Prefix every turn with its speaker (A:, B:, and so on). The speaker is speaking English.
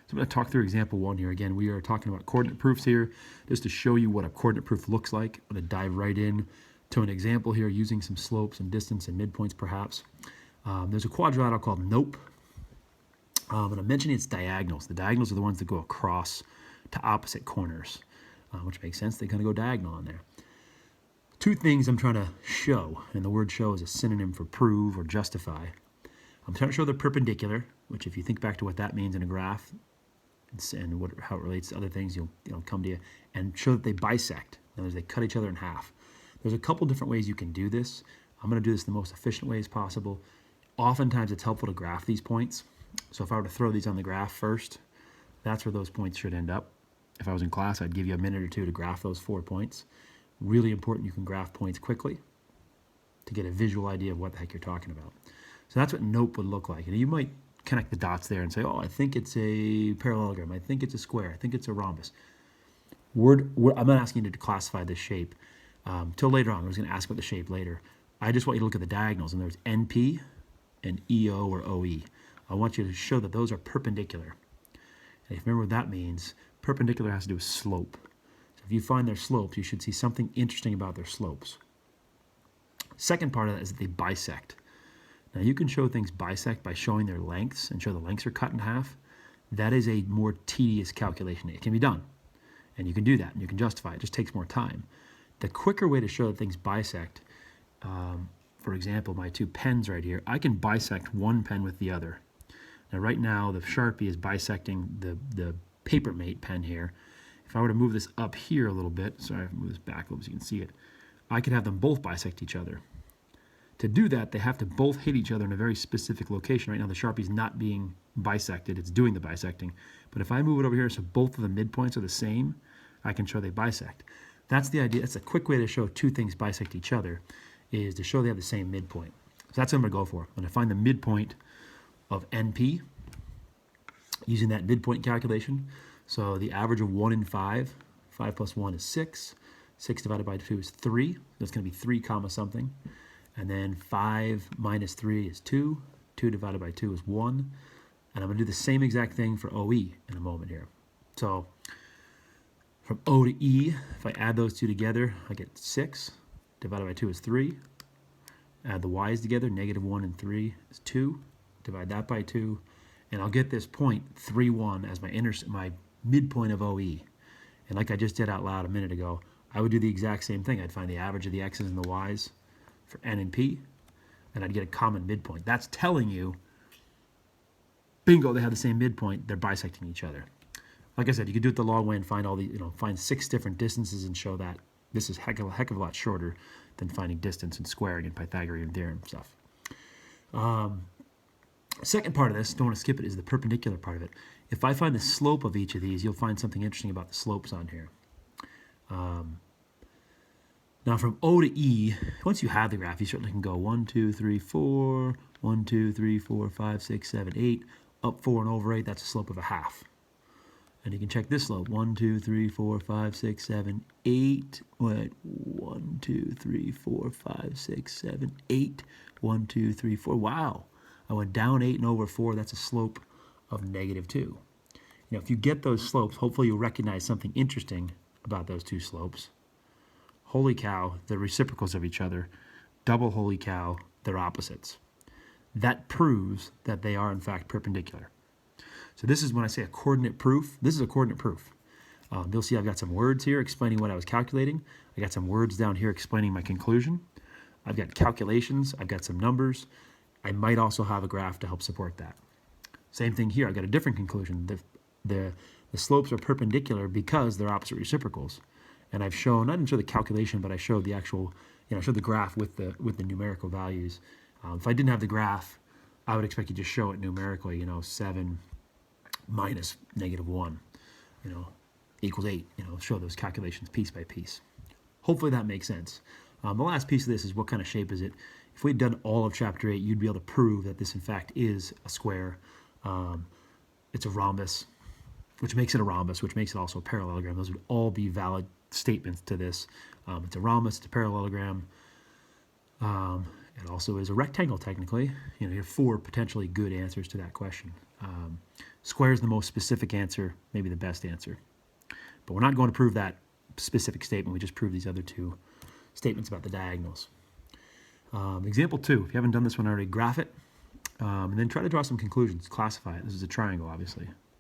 A: So I'm going to talk through example 1 here. Again, we are talking about coordinate proofs here, just to show you what a coordinate proof looks like. I'm going to dive right in to an example here using some slopes and distance and midpoints perhaps. There's a quadrilateral called NOPE, and I'm mentioning its diagonals. The diagonals are the ones that go across to opposite corners, which makes sense. They're going to go diagonal on there. Two things I'm trying to show, and the word show is a synonym for prove or justify. I'm trying to show they're perpendicular, which if you think back to what that means in a graph and how it relates to other things, you'll come to you, and show that they bisect. In other words, they cut each other in half. There's a couple different ways you can do this. I'm going to do this the most efficient way as possible. Oftentimes it's helpful to graph these points. So if I were to throw these on the graph first, that's where those points should end up. If I was in class, I'd give you a minute or two to graph those 4 points. Really important you can graph points quickly to get a visual idea of what the heck you're talking about. So that's what NOPE would look like. And you might connect the dots there and say, oh, I think it's a parallelogram. I think it's a square. I think it's a rhombus. I'm not asking you to classify this shape till later on. I was going to ask about the shape later. I just want you to look at the diagonals. And there's NP and EO or OE. I want you to show that those are perpendicular. And if you remember what that means, perpendicular has to do with slope. So if you find their slopes, you should see something interesting about their slopes. Second part of that is that they bisect. Now you can show things bisect by showing their lengths and show the lengths are cut in half. That is a more tedious calculation. It can be done, and you can do that, and you can justify it. It just takes more time. The quicker way to show that things bisect, for example, my two pens right here, I can bisect one pen with the other. Now right now the Sharpie is bisecting the Papermate pen here. If I were to move this up here a little bit, sorry, I'll move this back a little so you can see it, I could have them both bisect each other. To do that, they have to both hit each other in a very specific location. Right now the Sharpie's not being bisected, it's doing the bisecting. But if I move it over here so both of the midpoints are the same, I can show they bisect. That's the idea. That's a quick way to show two things bisect each other, is to show they have the same midpoint. So that's what I'm going to go for. I'm going to find the midpoint of NP using that midpoint calculation. So the average of 1 and 5, 5 plus 1 is 6. 6 divided by 2 is 3. That's going to be 3 comma something. And then 5 minus 3 is 2. 2 divided by 2 is 1. And I'm going to do the same exact thing for OE in a moment here. So from O to E, if I add those two together, I get 6. Divided by 2 is 3. Add the y's together, negative 1 and 3 is 2. Divide that by 2. And I'll get this point, 3, 1, as my midpoint of OE. And like I just did out loud a minute ago, I would do the exact same thing. I'd find the average of the x's and the y's for N and P, and I'd get a common midpoint. That's telling you, bingo, they have the same midpoint, they're bisecting each other. Like I said, you could do it the long way and find all the, find 6 different distances and show that. This is heck of a lot shorter than finding distance and squaring and Pythagorean theorem stuff. Second part of this, don't want to skip it, is the perpendicular part of it. If I find the slope of each of these, you'll find something interesting about the slopes on here. Now from O to E, once you have the graph, you certainly can go 1, 2, 3, 4, 1, 2, 3, 4, 5, 6, 7, 8, up 4 and over 8, that's a slope of a half. And you can check this slope, 1, 2, 3, 4, 5, 6, 7, 8, 1, 2, 3, 4, 5, 6, 7, 8, 1, 2, 3, 4, wow. I went down 8 and over 4, that's a slope of negative 2. If you get those slopes, hopefully you'll recognize something interesting about those two slopes. Holy cow, they're reciprocals of each other. Double holy cow, they're opposites. That proves that they are in fact perpendicular. So this is when I say a coordinate proof. This is a coordinate proof. You'll see I've got some words here explaining what I was calculating. I got some words down here explaining my conclusion. I've got calculations. I've got some numbers. I might also have a graph to help support that. Same thing here. I've got a different conclusion. The slopes are perpendicular because they're opposite reciprocals. And I've shown, I didn't show the calculation, but I showed the actual, I showed the graph with the numerical values. If I didn't have the graph, I would expect you to show it numerically, 7 minus negative 1, equals 8, show those calculations piece by piece. Hopefully that makes sense. The last piece of this is what kind of shape is it? If we'd done all of chapter 8, you'd be able to prove that this in fact is a square. It's a rhombus, which makes it a rhombus, which makes it also a parallelogram. Those would all be valid statements to this. It's a rhombus, it's a parallelogram. It also is a rectangle technically. You have 4 potentially good answers to that question. Square is the most specific answer, maybe the best answer. But we're not going to prove that specific statement. We just prove these other two statements about the diagonals. Example 2, if you haven't done this one already, graph it, and then try to draw some conclusions. Classify it. This is a triangle, obviously.